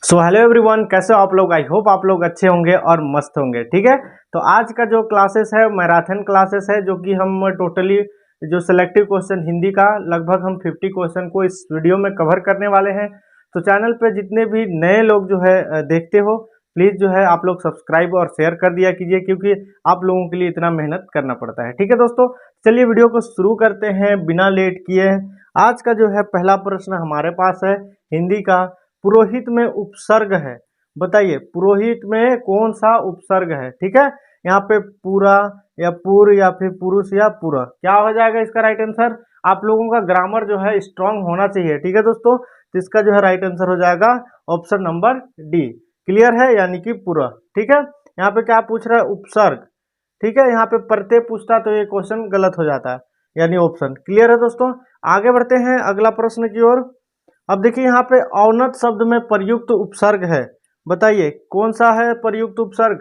So hello everyone, कैसे हो आप लोग। आई होप आप लोग अच्छे होंगे और मस्त होंगे। ठीक है, तो आज का जो क्लासेस है मैराथन क्लासेस है, जो कि हम टोटली जो सिलेक्टिव क्वेश्चन हिंदी का लगभग हम 50 क्वेश्चन को इस वीडियो में कवर करने वाले हैं। तो चैनल पे जितने भी नए लोग जो है देखते हो, प्लीज़ जो है आप लोग सब्सक्राइब और शेयर कर दिया कीजिए, क्योंकि आप लोगों के लिए इतना मेहनत करना पड़ता है। ठीक है दोस्तों, चलिए वीडियो को शुरू करते हैं बिना लेट किए। आज का जो है पहला प्रश्न हमारे पास है हिंदी का। पुरोहित में उपसर्ग है, बताइए पुरोहित में कौन सा उपसर्ग है। ठीक है, यहाँ पे पूरा या पूर या फिर पुरुष या पूरा, क्या हो जाएगा इसका राइट आंसर। आप लोगों का ग्रामर जो है स्ट्रांग होना चाहिए। ठीक है दोस्तों, तो इसका जो है राइट आंसर हो जाएगा ऑप्शन नंबर डी। क्लियर है, यानी कि पूरा। ठीक है, यहाँ पे क्या पूछ रहा है, उपसर्ग। ठीक है, यहाँ पे प्रत्यय पूछता तो ये क्वेश्चन गलत हो जाता है, यानी ऑप्शन। क्लियर है दोस्तों, आगे बढ़ते हैं अगला प्रश्न की ओर। अब देखिए यहाँ पे औन्नत शब्द में प्रयुक्त उपसर्ग है, बताइए कौन सा है प्रयुक्त उपसर्ग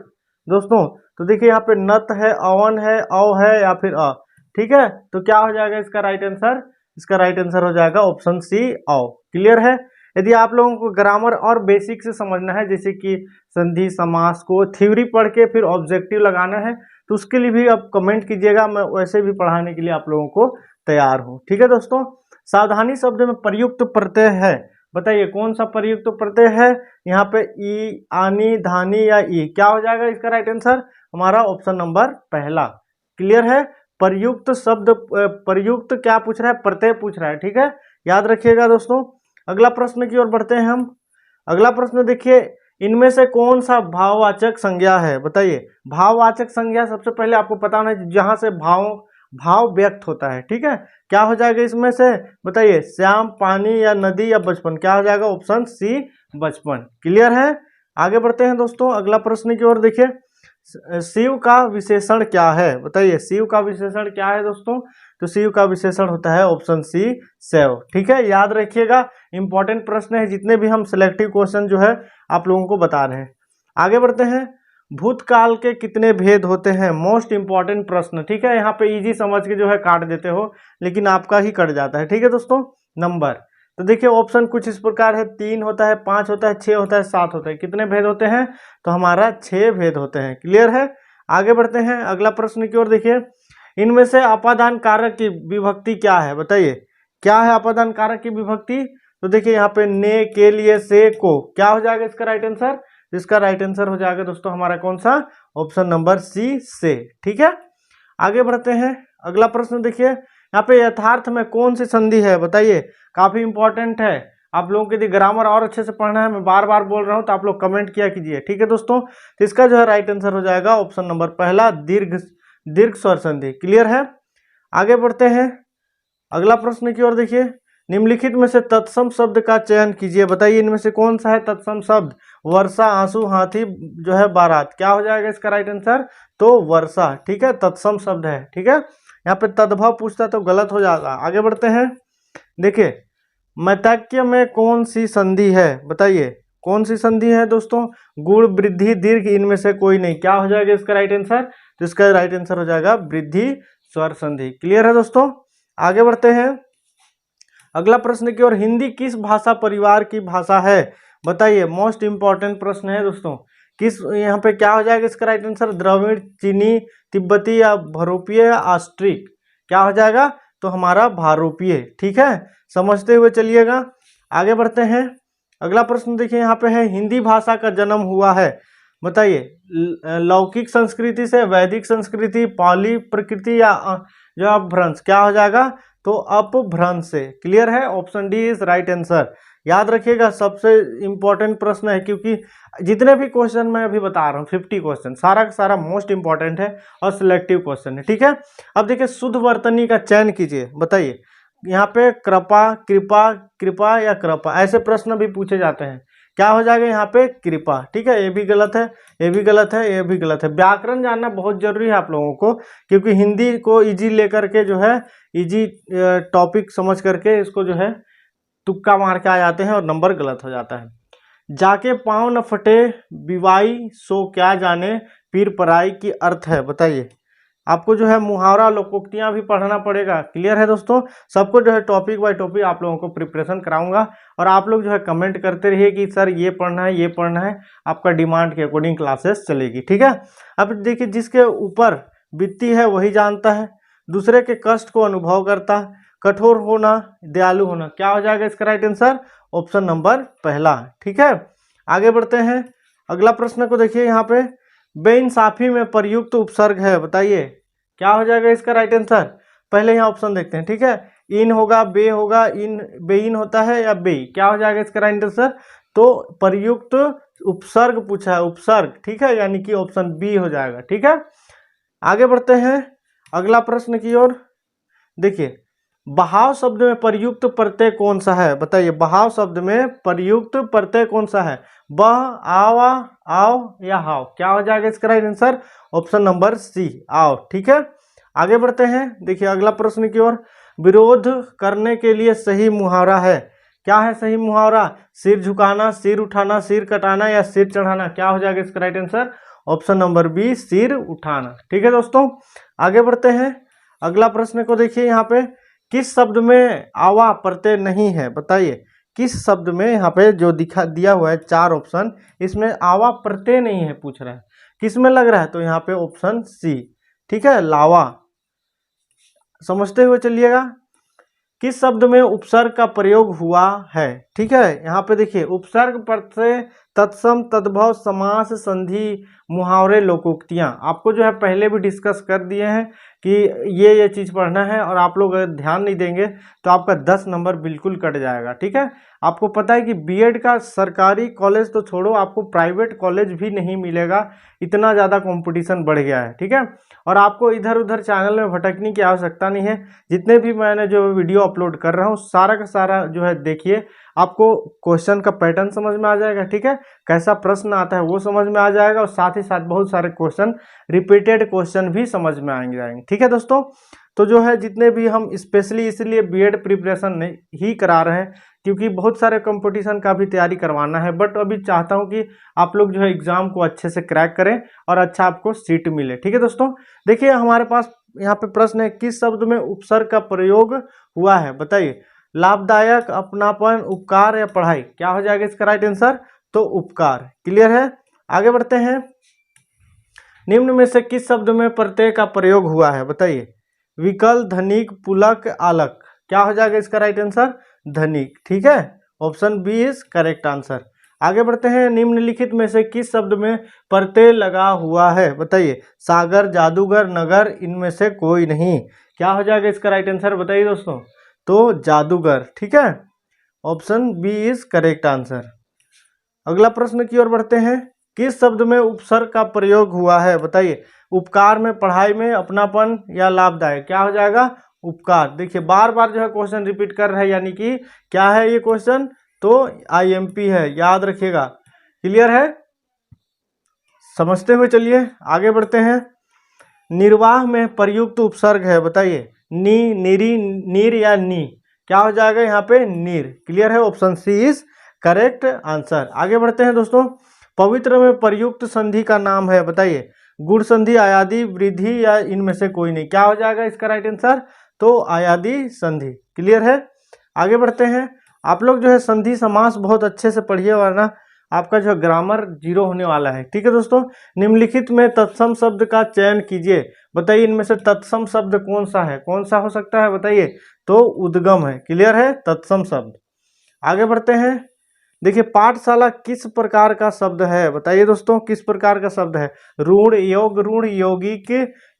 दोस्तों। तो देखिए यहाँ पे नत है, अवन है, औ है या फिर अ। ठीक है, तो क्या हो जाएगा इसका राइट आंसर। इसका राइट आंसर हो जाएगा ऑप्शन सी, औ। क्लियर है। यदि आप लोगों को ग्रामर और बेसिक से समझना है, जैसे कि संधि समास को थ्योरी पढ़ के फिर ऑब्जेक्टिव लगाना है, तो उसके लिए भी आप कमेंट कीजिएगा, मैं वैसे भी पढ़ाने के लिए आप लोगों को तैयार हूँ। ठीक है दोस्तों, सावधानी शब्द में प्रयुक्त प्रत्यय है, बताइए कौन सा प्रयुक्त प्रत्यय है। यहाँ पे ई, आनी, धानी या ई, क्या हो जाएगा इसका राइट आंसर हमारा ऑप्शन नंबर पहला। क्लियर है, प्रयुक्त शब्द प्रयुक्त क्या पूछ रहा है, प्रत्यय पूछ रहा है। ठीक है, याद रखिएगा दोस्तों। अगला प्रश्न की ओर बढ़ते हैं हम। अगला प्रश्न देखिए, इनमें से कौन सा भाववाचक संज्ञा है, बताइए। भाववाचक संज्ञा सबसे पहले आपको पता होना है जहां से भाव व्यक्त होता है। ठीक है, क्या हो जाएगा इसमें से, बताइए श्याम, पानी या नदी या बचपन, क्या हो जाएगा ऑप्शन सी, बचपन। क्लियर है, आगे बढ़ते हैं दोस्तों अगला प्रश्न की ओर। देखिए शिव का विशेषण क्या है, बताइए शिव का विशेषण क्या है दोस्तों। तो शिव का विशेषण होता है ऑप्शन सी, शैव। ठीक है, याद रखिएगा, इंपॉर्टेंट प्रश्न है, जितने भी हम सिलेक्टिव क्वेश्चन जो है आप लोगों को बता रहे हैं। आगे बढ़ते हैं, भूतकाल के कितने भेद होते हैं, मोस्ट इंपॉर्टेंट प्रश्न। ठीक है, यहाँ पे इजी समझ के जो है काट देते हो, लेकिन आपका ही कट जाता है। ठीक है दोस्तों, नंबर तो देखिए ऑप्शन कुछ इस प्रकार है, 3 होता है, 5 होता है, 6 होता है, 7 होता है। कितने भेद होते हैं, तो हमारा 6 भेद होते हैं। क्लियर है, आगे बढ़ते हैं अगला प्रश्न की ओर। देखिए इनमें से अपादान कारक की विभक्ति क्या है, बताइए क्या है अपादान कारक की विभक्ति। तो देखिए यहाँ पे ने, के लिए, से, को, क्या हो जाएगा इसका राइट आंसर। इसका राइट आंसर हो जाएगा दोस्तों हमारा कौन सा, ऑप्शन नंबर सी, से। ठीक है, आगे बढ़ते हैं अगला प्रश्न। देखिए यहाँ पे यथार्थ में कौन सी संधि है, बताइए, काफी इंपॉर्टेंट है। आप लोगों के यदि ग्रामर और अच्छे से पढ़ना है, मैं बार बार बोल रहा हूँ, तो आप लोग कमेंट किया कीजिए। ठीक है दोस्तों, तो इसका जो है राइट आंसर हो जाएगा ऑप्शन नंबर पहला, दीर्घ स्वर संधि। क्लियर है, आगे बढ़ते हैं अगला प्रश्न की ओर। देखिए निम्नलिखित में से तत्सम शब्द का चयन कीजिए, बताइए इनमें से कौन सा है तत्सम शब्द। वर्षा, आंसू, हाथी, जो है बारात, क्या हो जाएगा इसका राइट आंसर, तो वर्षा। ठीक है, तत्सम शब्द है। ठीक है, यहाँ पे तद्भव पूछता तो गलत हो जाएगा। आगे बढ़ते हैं, देखिए मैत्वाक्य में कौन सी संधि है, बताइए कौन सी संधि है दोस्तों। गुण, वृद्धि, दीर्घ, इनमें से कोई नहीं, क्या हो जाएगा इसका राइट आंसर। तो इसका राइट आंसर हो जाएगा वृद्धि स्वर संधि। क्लियर है दोस्तों, आगे बढ़ते हैं अगला प्रश्न की ओर। हिंदी किस भाषा परिवार की भाषा है, बताइए, मोस्ट इंपॉर्टेंट प्रश्न है दोस्तों। किस, यहाँ पे क्या हो जाएगा इसका राइट आंसर, द्रविड़, चीनी, तिब्बती या भारोपीय या ऑस्ट्रिक, क्या हो जाएगा, तो हमारा भारोपीय। ठीक है, समझते हुए चलिएगा, आगे बढ़ते हैं अगला प्रश्न। देखिए यहाँ पे है, हिंदी भाषा का जन्म हुआ है, बताइए लौकिक संस्कृति से, वैदिक संस्कृति, पाली प्रकृति या जो अपभ्रंश, क्या हो जाएगा, तो अपभ्रंश से। क्लियर है, option D is right answer. याद रखिएगा, सबसे इंपॉर्टेंट प्रश्न है, क्योंकि जितने भी क्वेश्चन मैं अभी बता रहा हूँ 50 क्वेश्चन, सारा का सारा मोस्ट इंपॉर्टेंट है और सिलेक्टिव क्वेश्चन है। ठीक है, अब देखिए शुद्ध वर्तनी का चयन कीजिए, बताइए यहाँ पे कृपा, कृपा, कृपा या कृपा, ऐसे प्रश्न भी पूछे जाते हैं। क्या हो जाएगा यहाँ पे, कृपा। ठीक है, ये भी गलत है, ये भी गलत है, ये भी गलत है। व्याकरण जानना बहुत जरूरी है आप लोगों को, क्योंकि हिंदी को इजी लेकर के जो है इजी टॉपिक समझ करके इसको जो है तुक्का मार के आ जाते हैं और नंबर गलत हो जाता है। जाके पाँव न फटे विवाई सो क्या जाने पीर पराई की अर्थ है, बताइए आपको जो है मुहावरा लोकोक्तियाँ भी पढ़ना पड़ेगा। क्लियर है दोस्तों, सबको जो है टॉपिक बाय टॉपिक आप लोगों को प्रिपरेशन कराऊंगा और आप लोग जो है कमेंट करते रहिए कि सर ये पढ़ना है ये पढ़ना है, आपका डिमांड के अकॉर्डिंग क्लासेस चलेगी। ठीक है, अब देखिए जिसके ऊपर बीतती है वही जानता है, दूसरे के कष्ट को अनुभव करता है, कठोर होना दयालु होना। क्या हो जाएगा इसका राइट आंसर? ऑप्शन नंबर पहला। ठीक है, आगे बढ़ते हैं। अगला प्रश्न को देखिए, यहाँ पे बेइंसाफी में प्रयुक्त उपसर्ग है, बताइए क्या हो जाएगा इसका राइट आंसर? पहले यहाँ ऑप्शन देखते हैं। ठीक है, इन होगा, बे होगा, इन बेइन होता है या बे, क्या हो जाएगा इसका राइट आंसर? तो प्रयुक्त उपसर्ग पूछा है, उपसर्ग। ठीक है, यानी कि ऑप्शन बी हो जाएगा। ठीक है, आगे बढ़ते हैं अगला प्रश्न की ओर। देखिए बहाव शब्द में प्रयुक्त प्रत्यय कौन सा है, बताइए बहाव शब्द में प्रयुक्त प्रत्यय कौन सा है? बह, आवा, आओ या हाव, क्या हो जाएगा इसका right answer? Option number C, आओ। ठीक है, आगे बढ़ते हैं। देखिए अगला प्रश्न की ओर, विरोध करने के लिए सही मुहावरा है, क्या है सही मुहावरा? सिर झुकाना, सिर उठाना, सिर कटाना या सिर चढ़ाना, क्या हो जाएगा इसका right answer? Option number B, सिर उठाना। ठीक है दोस्तों, आगे बढ़ते हैं। अगला प्रश्न को देखिए, यहाँ पे किस शब्द में आवा प्रत्यय नहीं है, बताइए किस शब्द में? यहाँ पे जो दिया हुआ है 4 ऑप्शन, इसमें आवा प्रत्यय नहीं है, पूछ रहा है किस में लग रहा है? तो यहाँ पे ऑप्शन सी। ठीक है, लावा। समझते हुए चलिएगा, किस शब्द में उपसर्ग का प्रयोग हुआ है? ठीक है, यहाँ पे देखिए उपसर्ग प्रत्यय तत्सम तद्भव समास संधि मुहावरे लोकोक्तियाँ आपको जो है पहले भी डिस्कस कर दिए हैं कि ये चीज़ पढ़ना है, और आप लोग अगर ध्यान नहीं देंगे तो आपका 10 नंबर बिल्कुल कट जाएगा। ठीक है, आपको पता है कि बीएड का सरकारी कॉलेज तो छोड़ो, आपको प्राइवेट कॉलेज भी नहीं मिलेगा, इतना ज़्यादा कंपटीशन बढ़ गया है। ठीक है, और आपको इधर उधर चैनल में भटकने की आवश्यकता नहीं है। जितने भी मैंने जो वीडियो अपलोड कर रहा हूँ सारा का सारा जो है देखिए, आपको क्वेश्चन का पैटर्न समझ में आ जाएगा। ठीक है, कैसा प्रश्न आता है वो समझ में आ जाएगा, और साथ ही साथ बहुत सारे क्वेश्चन, रिपीटेड क्वेश्चन भी समझ में आएंगे जाएंगे। ठीक है दोस्तों, तो जो है जितने भी हम स्पेशली इसलिए बीएड प्रिपरेशन ही करा रहे हैं क्योंकि बहुत सारे कंपटीशन का भी तैयारी करवाना है, बट अभी चाहता हूं कि आप लोग जो है एग्जाम को अच्छे से क्रैक करें और अच्छा आपको सीट मिले। ठीक है दोस्तों, देखिए हमारे पास यहाँ पे प्रश्न है, किस शब्द में उपसर्ग का प्रयोग हुआ है, बताइए? लाभदायक, अपनापन, उपकार या पढ़ाई, क्या हो जाएगा इसका राइट आंसर? तो उपकार। क्लियर है, आगे बढ़ते हैं। निम्न में से किस शब्द में प्रत्यय का प्रयोग हुआ है, बताइए? विकल, धनिक, पुलक, आलक, क्या हो जाएगा इसका राइट आंसर? धनिक। ठीक है, option B is correct answer. आगे बढ़ते हैं। निम्नलिखित में से किस शब्द में प्रत्यय लगा हुआ है, बताइए? सागर, जादूगर, नगर, इनमें से कोई नहीं, क्या हो जाएगा इसका राइट आंसर? बताइए दोस्तों। तो जादूगर। ठीक है, option B is correct answer. अगला प्रश्न की ओर बढ़ते हैं। किस शब्द में उपसर्ग का प्रयोग हुआ है, बताइए? उपकार में, पढ़ाई में, अपनापन या लाभदायक, क्या हो जाएगा? उपकार। देखिए बार बार जो है क्वेश्चन रिपीट कर रहा है, यानी कि क्या है ये क्वेश्चन? तो आईएमपी है, याद रखिएगा। क्लियर है, समझते हुए चलिए आगे बढ़ते हैं। निर्वाह में प्रयुक्त उपसर्ग है, बताइए? नी, निरी, नीर या नी, क्या हो जाएगा यहाँ पे? नीर। क्लियर है, option C is correct answer. आगे बढ़ते हैं दोस्तों। पवित्र में प्रयुक्त संधि का नाम है, बताइए? गुण संधि, आयादी, वृद्धि या इनमें से कोई नहीं, क्या हो जाएगा इसका राइट आंसर? तो आयादी संधि। क्लियर है, आगे बढ़ते हैं। आप लोग जो है संधि समास बहुत अच्छे से पढ़िए, वरना आपका जो ग्रामर 0 होने वाला है। ठीक है दोस्तों, निम्नलिखित में तत्सम शब्द का चयन कीजिए, बताइए इनमें से तत्सम शब्द कौन सा है, कौन सा हो सकता है, बताइए? तो उद्गम है। क्लियर है, तत्सम शब्द। आगे बढ़ते हैं। देखिए पाठशाला किस प्रकार का शब्द है, बताइए दोस्तों? किस प्रकार का शब्द है? ऋण, योग, ऋण, यौगिक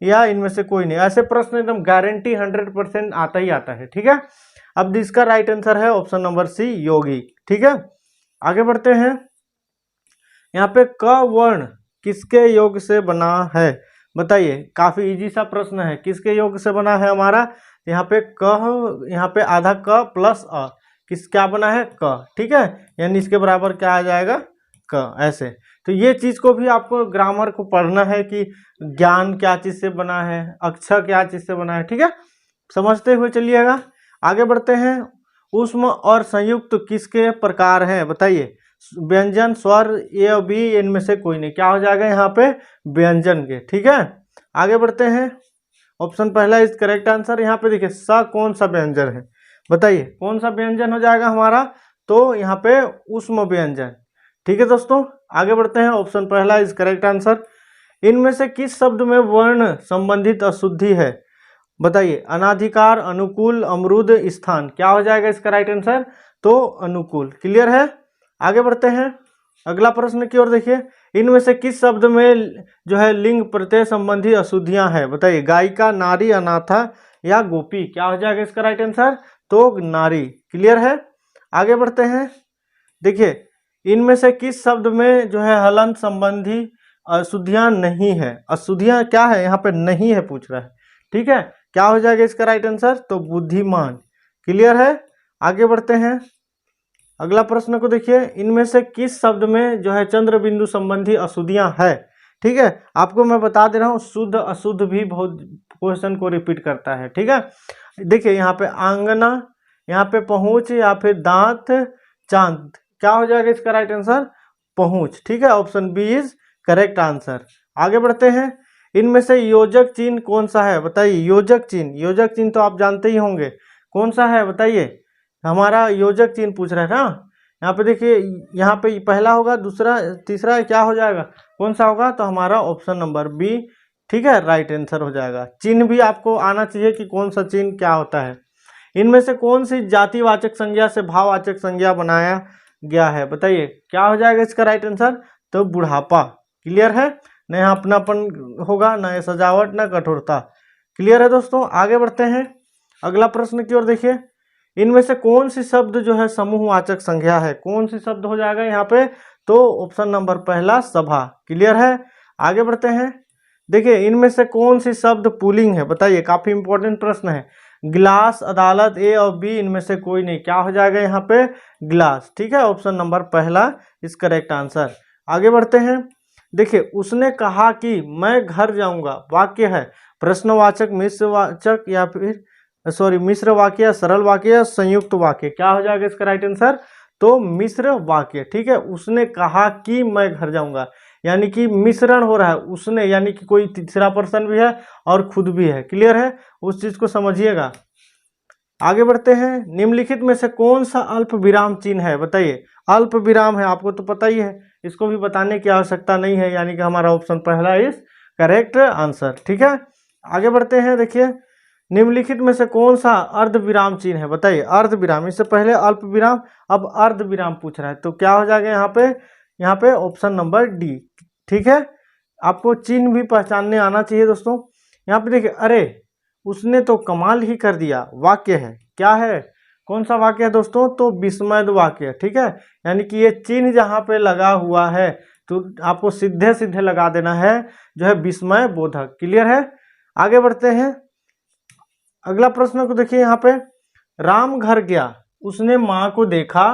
या इनमें से कोई नहीं? ऐसे प्रश्न एकदम गारंटी 100% आता ही आता है। ठीक है, अब इसका राइट आंसर है ऑप्शन नंबर सी, यौगिक। ठीक है, आगे बढ़ते हैं। यहाँ पे क वर्ण किसके योग से बना है, बताइए? काफी इजी सा प्रश्न है, किसके योग से बना है हमारा? यहाँ पे क, यहाँ पे आधा क प्लस अ, किस क्या बना है? क। ठीक है, यानी इसके बराबर क्या आ जाएगा? क। ऐसे तो ये चीज को भी आपको ग्रामर को पढ़ना है कि ज्ञान क्या चीज से बना है, अक्षर क्या चीज से बना है। ठीक है, समझते हुए चलिएगा आगे बढ़ते हैं। ऊष्म और संयुक्त किसके प्रकार हैं, बताइए? व्यंजन, स्वर, ए बी, इनमें से कोई नहीं, क्या हो जाएगा यहाँ पे? व्यंजन के। ठीक है, आगे बढ़ते हैं। ऑप्शन पहला इज करेक्ट आंसर। यहाँ पे देखिए स कौन सा व्यंजन है, बताइए कौन सा व्यंजन हो जाएगा हमारा, तो यहाँ पे उष्म व्यंजन। ठीक है दोस्तों, आगे बढ़ते हैं। ऑप्शन पहला इज करेक्ट आंसर। इनमें से किस शब्द में वर्ण संबंधित अशुद्धि है, बताइए। अनाधिकार, अनुकूल, अमरुद, स्थान, क्या हो जाएगा इसका राइट आंसर, तो अनुकूल। क्लियर है, आगे बढ़ते हैं अगला प्रश्न की ओर। देखिए इनमें से किस शब्द में जो है लिंग प्रत्यय संबंधी अशुद्धियां है, बताइए। गायिका, नारी, अनाथा या गोपी, क्या हो जाएगा इसका राइट आंसर, तो नारी। क्लियर है, आगे बढ़ते हैं। देखिए इनमें से किस शब्द में जो है हलंत संबंधी अशुद्धियां नहीं है, अशुद्धियां क्या है यहाँ पे नहीं है पूछ रहा है। ठीक है, क्या हो जाएगा इसका राइट आंसर, तो बुद्धिमान। क्लियर है, आगे बढ़ते हैं अगला प्रश्न को। देखिए इनमें से किस शब्द में जो है चंद्र बिंदु संबंधी अशुद्धियां है। ठीक है, आपको मैं बता दे रहा हूँ शुद्ध अशुद्ध भी बहुत क्वेश्चन को रिपीट करता है। ठीक है, देखिए यहाँ पे आंगना, यहाँ पे पहुंच, या फिर दांत, चांद, क्या हो जाएगा इसका राइट आंसर, पहुंच। ठीक है, option B is correct answer. आगे बढ़ते हैं। इनमें से योजक चिन्ह कौन सा है, बताइए। योजक चिन्ह, योजक चिन्ह तो आप जानते ही होंगे कौन सा है, बताइए। हमारा योजक चिन्ह पूछ रहा है ना, यहाँ पे देखिए, यहाँ पे पहला होगा, दूसरा, तीसरा क्या हो जाएगा, कौन सा होगा, तो हमारा ऑप्शन नंबर बी, ठीक है, राइट आंसर हो जाएगा। चिन्ह भी आपको आना चाहिए कि कौन सा चिन्ह क्या होता है। इनमें से कौन सी जातिवाचक संज्ञा से भाववाचक संज्ञा बनाया गया है, बताइए। क्या हो जाएगा इसका राइट आंसर, तो बुढ़ापा। क्लियर है, न यहाँ अपनापन होगा, न सजावट, न कठोरता। क्लियर है दोस्तों, आगे बढ़ते हैं अगला प्रश्न की ओर। देखिए इनमें से कौन सी शब्द जो है समूहवाचक संज्ञा है, कौन सी शब्द हो जाएगा यहाँ पे, तो ऑप्शन नंबर पहला सभा। क्लियर है, आगे बढ़ते हैं। देखिए इनमें से कौन सी शब्द पुलिंग है, बताइए, काफी इंपॉर्टेंट प्रश्न है। गिलास, अदालत, ए और बी इनमें से कोई नहीं, क्या हो जाएगा यहाँ पे, गिलास। ठीक है, ऑप्शन नंबर पहला इज करेक्ट आंसर। आगे बढ़ते हैं। देखिए उसने कहा कि मैं घर जाऊंगा, वाक्य है प्रश्नवाचक, मिश्रवाचक, या फिर मिश्र वाक्य, सरल वाक्य, संयुक्त वाक्य, क्या हो जाएगा इसका राइट आंसर, तो मिश्र वाक्य। ठीक है, उसने कहा कि मैं घर जाऊंगा, यानी कि मिश्रण हो रहा है, उसने यानी कि कोई तीसरा पर्सन भी है और खुद भी है। क्लियर है, उस चीज को समझिएगा। आगे बढ़ते हैं। निम्नलिखित में से कौन सा अल्प विराम चिन्ह है, बताइए। अल्प विराम है, आपको तो पता ही है, इसको भी बताने की आवश्यकता नहीं है, यानी कि हमारा ऑप्शन पहला इज करेक्ट आंसर। ठीक है, आगे बढ़ते हैं। देखिए निम्नलिखित में से कौन सा अर्ध विराम चिन्ह है, बताइए। अर्ध विराम, इससे पहले अल्प विराम, अब अर्ध विराम पूछ रहा है, तो क्या हो जाएगा यहाँ पे ऑप्शन नंबर डी। ठीक है, आपको चिन्ह भी पहचानने आना चाहिए दोस्तों। यहाँ पे देखिए, अरे उसने तो कमाल ही कर दिया, वाक्य है, क्या है, कौन सा वाक्य है दोस्तों, तो विस्मय वाक्य। ठीक है, यानी कि ये चिन्ह जहाँ पे लगा हुआ है तो आपको सीधे सीधे लगा देना है, जो है विस्मय बोधक। क्लियर है, आगे बढ़ते हैं अगला प्रश्न को। देखिए यहाँ पे राम घर गया, उसने माँ को देखा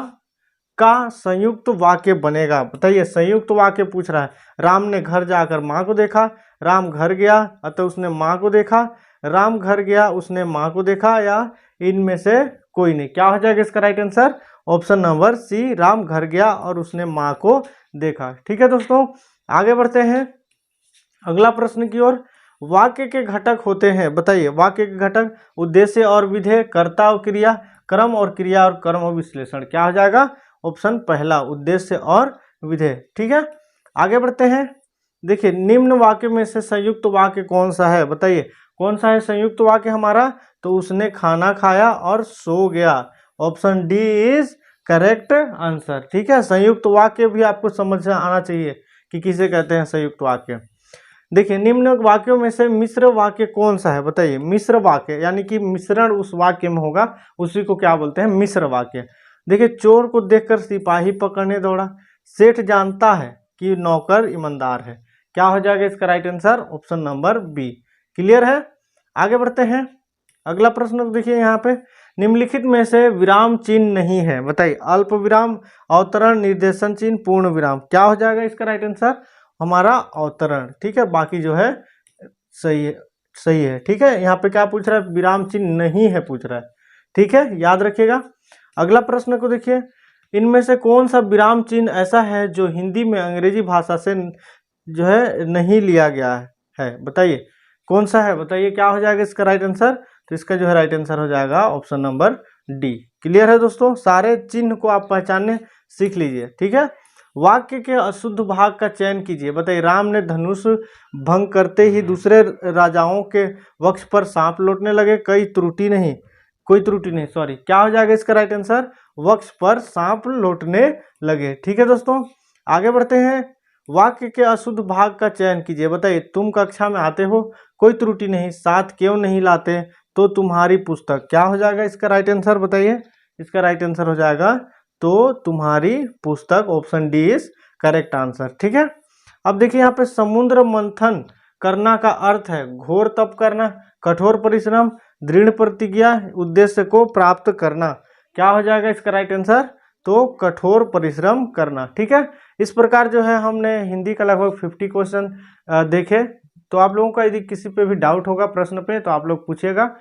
का संयुक्त वाक्य बनेगा, बताइए। संयुक्त वाक्य पूछ रहा है, राम ने घर जाकर माँ को देखा, राम घर गया अतः उसने माँ को देखा, राम घर गया उसने माँ को देखा, या इनमें से कोई नहीं। क्या हो जाएगा इसका right answer, option number C, राम घर गया और उसने माँ को देखा। ठीक है दोस्तों, आगे बढ़ते हैं अगला प्रश्न की ओर। वाक्य के घटक होते हैं, बताइए। वाक्य के घटक उद्देश्य और विधेय, कर्ता और क्रिया, क्रम और क्रिया, और कर्म और विश्लेषण। क्या हो जाएगा, ऑप्शन पहला, उद्देश्य और विधेय। ठीक है, आगे बढ़ते हैं। देखिए निम्न वाक्य में से संयुक्त वाक्य कौन सा है, बताइए। कौन सा है संयुक्त वाक्य हमारा, तो उसने खाना खाया और सो गया, option D is correct answer. ठीक है, संयुक्त वाक्य भी आपको समझ आना चाहिए कि किसे कहते हैं संयुक्त वाक्य। देखिए निम्न वाक्यों में से मिश्र वाक्य कौन सा है, बताइए। मिश्र वाक्य यानी कि मिश्रण उस वाक्य में होगा, उसी को क्या बोलते हैं, मिश्र वाक्य। देखिए चोर को देखकर सिपाही पकड़ने दौड़ा, सेठ जानता है कि नौकर ईमानदार है। क्या हो जाएगा इसका right answer, option number B. Clear है, आगे बढ़ते हैं अगला प्रश्न। देखिए यहाँ पे निम्नलिखित में से विराम चिन्ह नहीं है, बताइए। अल्प विराम, अवतरण, निर्देशन चिन्ह, पूर्ण विराम। क्या हो जाएगा इसका राइट आंसर, हमारा अवतरण। ठीक है, बाकी जो है सही है। ठीक है, यहाँ पे क्या पूछ रहा है, विराम चिन्ह नहीं है पूछ रहा है। ठीक है, याद रखिएगा। अगला प्रश्न को देखिए, इनमें से कौन सा विराम चिन्ह ऐसा है जो हिंदी में अंग्रेजी भाषा से जो है नहीं लिया गया है, बताइए। कौन सा है बताइए, क्या हो जाएगा इसका राइट आंसर? तो इसका जो है राइट आंसर हो जाएगा ऑप्शन नंबर डी। क्लियर है दोस्तों? सारे चिन्ह को आप पहचानने सीख लीजिए, ठीक है। वाक्य के अशुद्ध भाग का चयन कीजिए। बताइए, राम ने धनुष भंग करते ही दूसरे राजाओं के वक्ष पर सांप लौटने लगे, कोई त्रुटि नहीं, सॉरी, क्या हो जाएगा इसका राइट आंसर? वक्ष पर सांप लौटने लगे। ठीक है दोस्तों, आगे बढ़ते हैं। वाक्य के अशुद्ध भाग का चयन कीजिए। बताइए, तुम कक्षा में आते हो, कोई त्रुटि नहीं, साथ क्यों नहीं लाते, तो तुम्हारी पुस्तक। क्या हो जाएगा इसका राइट आंसर? बताइए, इसका राइट आंसर हो जाएगा तो तुम्हारी पुस्तक। Option D is correct answer. ठीक है, अब देखिए यहाँ पे समुद्र मंथन करना का अर्थ है घोर तप करना, कठोर परिश्रम, दृढ़ प्रतिज्ञा, उद्देश्य को प्राप्त करना। क्या हो जाएगा इसका राइट आंसर? तो कठोर परिश्रम करना। ठीक है, इस प्रकार जो है हमने हिंदी का लगभग 50 क्वेश्चन देखे। तो आप लोगों का यदि किसी पे भी डाउट होगा प्रश्न पे तो आप लोग पूछिएगा।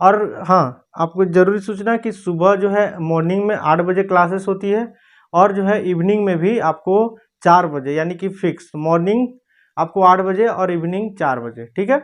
और हाँ, आपको जरूरी सूचना कि सुबह जो है मॉर्निंग में 8 बजे क्लासेस होती है, और जो है इवनिंग में भी आपको 4 बजे, यानी कि फिक्स मॉर्निंग आपको 8 बजे और इवनिंग 4 बजे। ठीक है।